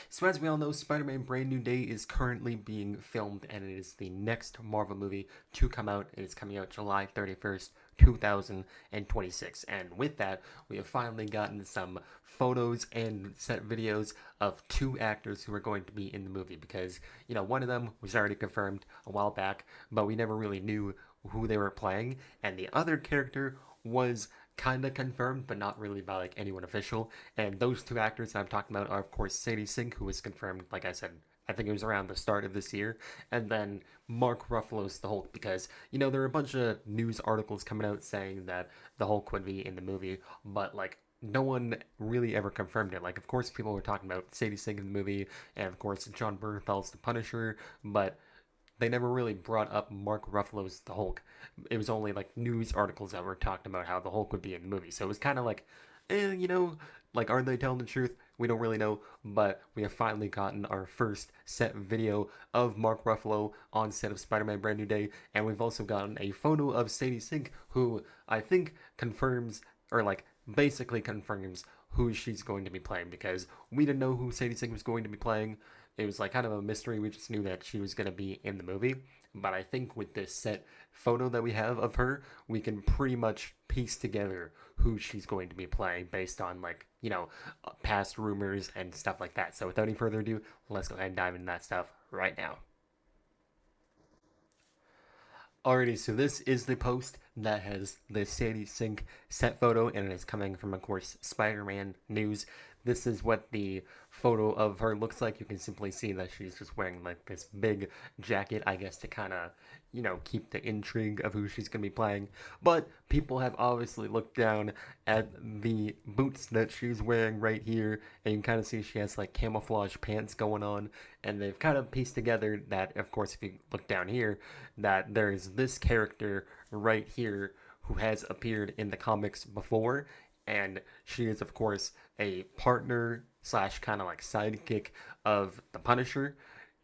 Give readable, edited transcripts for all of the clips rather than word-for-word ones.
So as we all know, Spider-Man Brand New Day is currently being filmed, and it is the next Marvel movie to come out. It is coming out July 31st, 2026. And with that, we have finally gotten some photos and set videos of two actors who are going to be in the movie because, one of them was already confirmed a while back, but we never really knew who they were playing, and the other character was kind of confirmed, but not really by like anyone official. And those two actors I'm talking about are, of course, Sadie Sink, who was confirmed, like I said, I think it was around the start of this year, and then Mark Ruffalo's the Hulk, because there are a bunch of news articles coming out saying that the Hulk would be in the movie, but like no one really ever confirmed it. Like, of course, people were talking about Sadie Sink in the movie, and of course, John Bernthal's the Punisher, but they never really brought up Mark Ruffalo's the Hulk. It was only like news articles that were talking about how the Hulk would be in the movie. So it was kind of like, like are they telling the truth? We don't really know, but we have finally gotten our first set video of Mark Ruffalo on set of Spider-Man Brand New Day, and we've also gotten a photo of Sadie Sink, who I think confirms, or like basically confirms who she's going to be playing, because we didn't know who Sadie Sink was going to be playing. It was like kind of a mystery. We just knew that she was going to be in the movie. But I think with this set photo that we have of her, we can pretty much piece together who she's going to be playing based on like, past rumors and stuff like that. So without any further ado, let's go ahead and dive into that stuff right now. Alrighty, so this is the post that has the Sadie Sink set photo, and it is coming from, of course, Spider-Man News. This is what the photo of her looks like. You can simply see that she's just wearing like this big jacket, I guess, to kind of, keep the intrigue of who she's going to be playing. But people have obviously looked down at the boots that she's wearing right here, and you can kind of see she has like camouflage pants going on, and they've kind of pieced together that, of course, if you look down here, that there's this character right here who has appeared in the comics before, and she is, of course, a partner slash kind of like sidekick of the Punisher,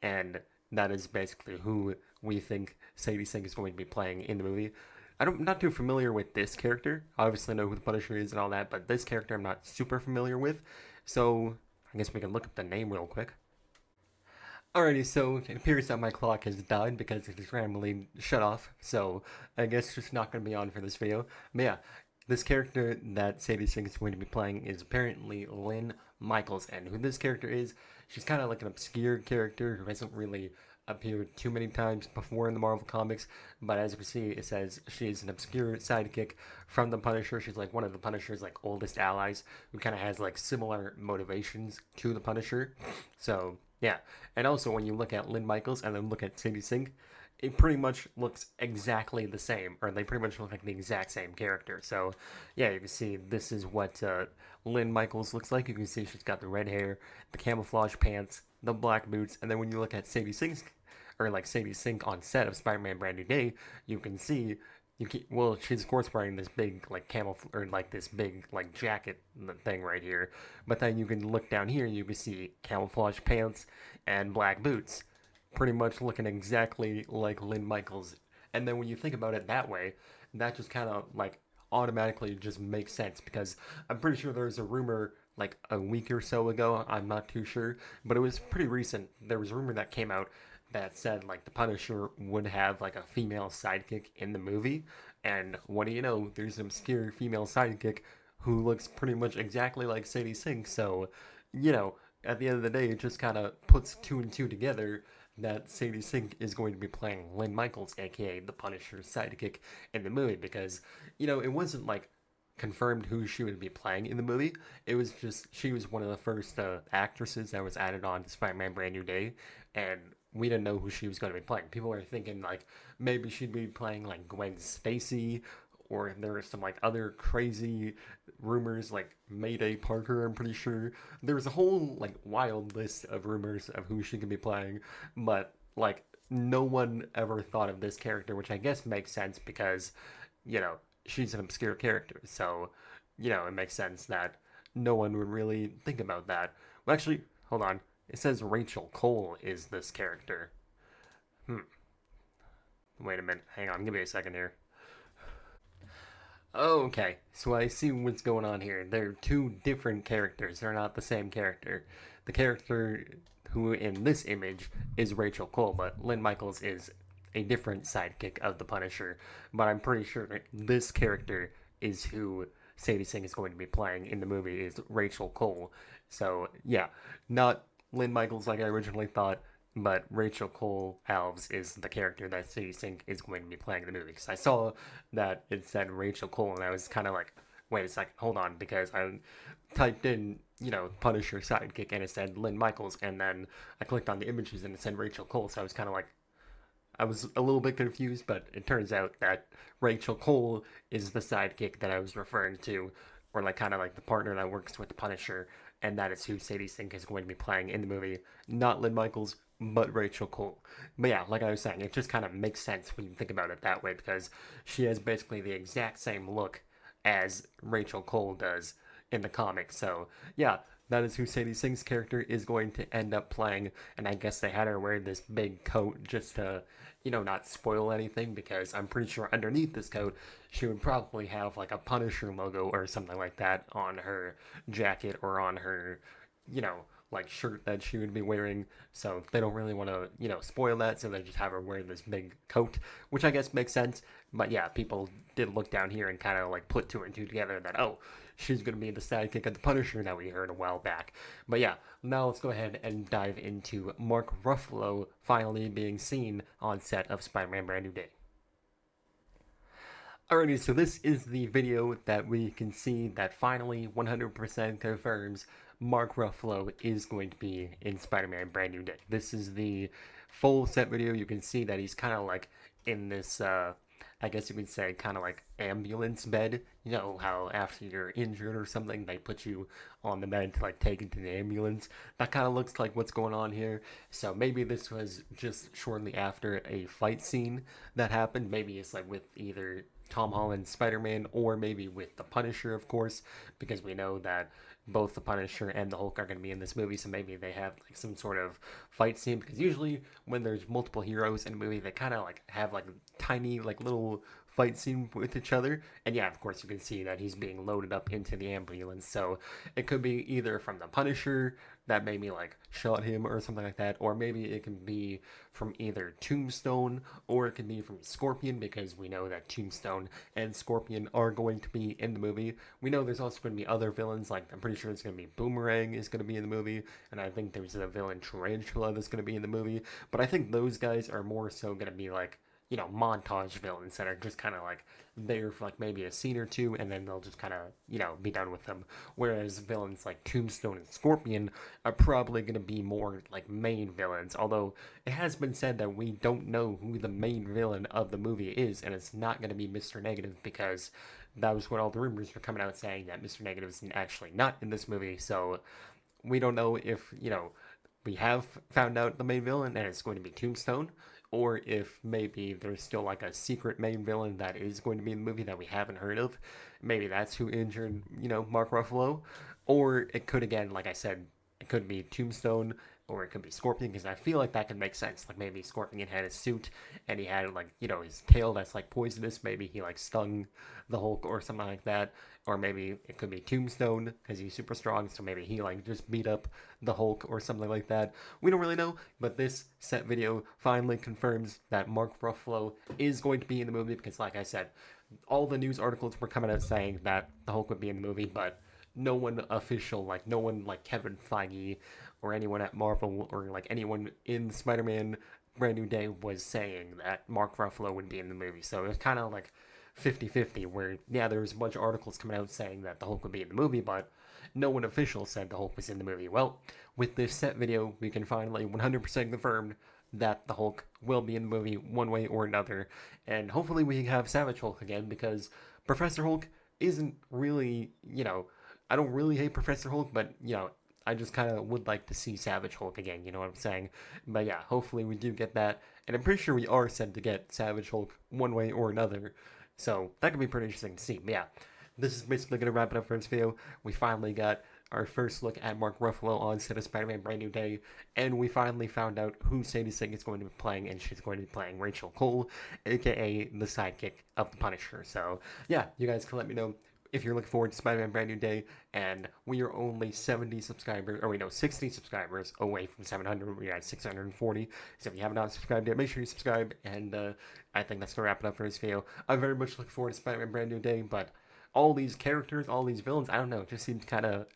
and that is basically who we think Sadie Sink is going to be playing in the movie. I'm not too familiar with this character. I obviously know who the Punisher is and all that, but this character I'm not super familiar with. So I guess we can look up the name real quick. Alrighty, so it appears that my clock has died because it just randomly shut off, so I guess it's not going to be on for this video. But yeah, this character that Sadie Sink is going to be playing is apparently Lynn Michaels, and who this character is, she's kind of like an obscure character who hasn't really appeared too many times before in the Marvel Comics, but as you can see, it says she's an obscure sidekick from the Punisher. She's like one of the Punisher's like oldest allies, who kind of has like similar motivations to the Punisher. So yeah, and also when you look at Lynn Michaels and then look at Sadie Sink, it pretty much looks exactly the same, or they pretty much look like the exact same character. So, yeah, you can see this is what Lynn Michaels looks like. You can see she's got the red hair, the camouflage pants, the black boots, and then when you look at Sadie Sink, or like Sadie Sink on set of Spider-Man Brand New Day, you can see well, she's of course wearing this big like or like this big like jacket thing right here, but then you can look down here and you can see camouflage pants and black boots, pretty much looking exactly like Lynn Michaels. And then when you think about it that way, that just kind of like automatically just makes sense, because I'm pretty sure there was a rumor like a week or so ago, I'm not too sure, but it was pretty recent. There was a rumor that came out that said like the Punisher would have like a female sidekick in the movie, and what do you know? There's an obscure female sidekick who looks pretty much exactly like Sadie Sink. So, at the end of the day, it just kind of puts two and two together that Sadie Sink is going to be playing Lynn Michaels, aka the Punisher's sidekick, in the movie, because it wasn't like confirmed who she would be playing in the movie. It was just she was one of the first actresses that was added on to Spider-Man Brand New Day, and we didn't know who she was going to be playing. People were thinking like maybe she'd be playing like Gwen Stacy, or there were some like other crazy rumors like Mayday Parker. I'm pretty sure there was a whole like wild list of rumors of who she could be playing, but like no one ever thought of this character, which I guess makes sense because you know she's an obscure character, so it makes sense that no one would really think about that. Well, actually, hold on. It says Rachel Cole is this character. Hmm. Wait a minute. Hang on. Give me a second here. Oh, okay. So I see what's going on here. They're two different characters. They're not the same character. The character who in this image is Rachel Cole, but Lynn Michaels is a different sidekick of the Punisher. But I'm pretty sure that this character is who Sadie Sink is going to be playing in the movie is Rachel Cole. So yeah, not Lynn Michaels like I originally thought, but Rachel Cole Alves is the character that Sadie Sink is going to be playing in the movie. Because I saw that it said Rachel Cole, and I was kind of like, wait a second, hold on, because I typed in, Punisher sidekick, and it said Lynn Michaels, and then I clicked on the images and it said Rachel Cole, so I was kind of like, I was a little bit confused, but it turns out that Rachel Cole is the sidekick that I was referring to, or like kind of like the partner that works with the Punisher, and that is who Sadie Sink is going to be playing in the movie. Not Lynn Michaels, but Rachel Cole. But yeah, like I was saying, it just kind of makes sense when you think about it that way because she has basically the exact same look as Rachel Cole does in the comics. So yeah, that is who Sadie Sink's character is going to end up playing. And I guess they had her wear this big coat just to, not spoil anything because I'm pretty sure underneath this coat, she would probably have like a Punisher logo or something like that on her jacket or on her, you know, like shirt that she would be wearing. So they don't really want to, spoil that. So they just have her wear this big coat, which I guess makes sense. But yeah, people did look down here and kind of like put two and two together that, oh, she's going to be the sidekick of the Punisher that we heard a while back. But yeah, now let's go ahead and dive into Mark Ruffalo finally being seen on set of Spider-Man Brand New Day. Alrighty, so this is the video that we can see that finally 100% confirms Mark Ruffalo is going to be in Spider-Man Brand New Day. This is the full set video. You can see that he's kind of like in this, I guess you could say, kind of like ambulance bed. You know how after you're injured or something, they put you on the bed to like take it to the ambulance. That kind of looks like what's going on here. So maybe this was just shortly after a fight scene that happened. Maybe it's like with either Tom Holland's Spider-Man or maybe with the Punisher, of course, because we know that both the Punisher and the Hulk are going to be in this movie, so maybe they have like some sort of fight scene. Because usually when there's multiple heroes in a movie, they kind of like have like tiny like little fight scene with each other. And yeah, of course you can see that he's being loaded up into the ambulance. So it could be either from the Punisher that maybe like shot him or something like that, or maybe it can be from either Tombstone or it can be from Scorpion because we know that Tombstone and Scorpion are going to be in the movie. We know there's also going to be other villains, like I'm pretty sure it's going to be Boomerang is going to be in the movie, and I think there's a villain Tarantula that's going to be in the movie, but I think those guys are more so going to be like, montage villains that are just kind of like there for like maybe a scene or two and then they'll just kind of, be done with them. Whereas villains like Tombstone and Scorpion are probably going to be more like main villains. Although it has been said that we don't know who the main villain of the movie is, and it's not going to be Mr. Negative because that was what all the rumors were coming out saying that Mr. Negative is actually not in this movie. So we don't know if, we have found out the main villain and it's going to be Tombstone, or if maybe there's still like a secret main villain that is going to be in the movie that we haven't heard of. Maybe that's who injured, Mark Ruffalo. Or it could, again, like I said, it could be Tombstone or it could be Scorpion because I feel like that could make sense. Like maybe Scorpion had his suit and he had like, his tail that's like poisonous. Maybe he like stung the Hulk or something like that. Or maybe it could be Tombstone because he's super strong. So maybe he like just beat up the Hulk or something like that. We don't really know, but this set video finally confirms that Mark Ruffalo is going to be in the movie because, like I said, all the news articles were coming out saying that the Hulk would be in the movie, but no one official, like no one like Kevin Feige or anyone at Marvel or like anyone in Spider-Man Brand New Day was saying that Mark Ruffalo would be in the movie. So it was kind of like 50-50 where, yeah, there was a bunch of articles coming out saying that the Hulk would be in the movie, but no one official said the Hulk was in the movie. Well, with this set video, we can finally 100% confirm that the Hulk will be in the movie one way or another. And hopefully we have Savage Hulk again because Professor Hulk isn't really, I don't really hate Professor Hulk, but, I just kind of would like to see Savage Hulk again, you know what I'm saying? But yeah, hopefully we do get that. And I'm pretty sure we are set to get Savage Hulk one way or another. So that could be pretty interesting to see. But yeah, this is basically going to wrap it up for this video. We finally got our first look at Mark Ruffalo on set of Spider-Man Brand New Day, and we finally found out who Sadie Sink is going to be playing, and she's going to be playing Rachel Cole, aka the sidekick of the Punisher. So yeah, you guys can let me know if you're looking forward to Spider-Man Brand New Day, and we are only 70 subscribers, or we know 60 subscribers away from 700. We're at 640. So if you have not subscribed yet, make sure you subscribe. And I think that's gonna wrap it up for this video. I very much look forward to Spider-Man Brand New Day, but all these characters, all these villains, I don't know, it just seems kind of,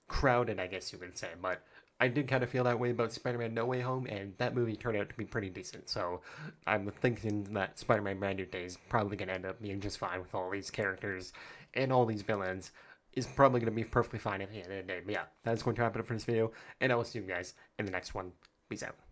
crowded, I guess you could say. But I did kind of feel that way about Spider-Man No Way Home, and that movie turned out to be pretty decent. So I'm thinking that Spider-Man Brand New Day is probably going to end up being just fine with all these characters and all these villains. Is probably going to be perfectly fine at the end of the day. But yeah, that's going to wrap it up for this video, and I will see you guys in the next one. Peace out.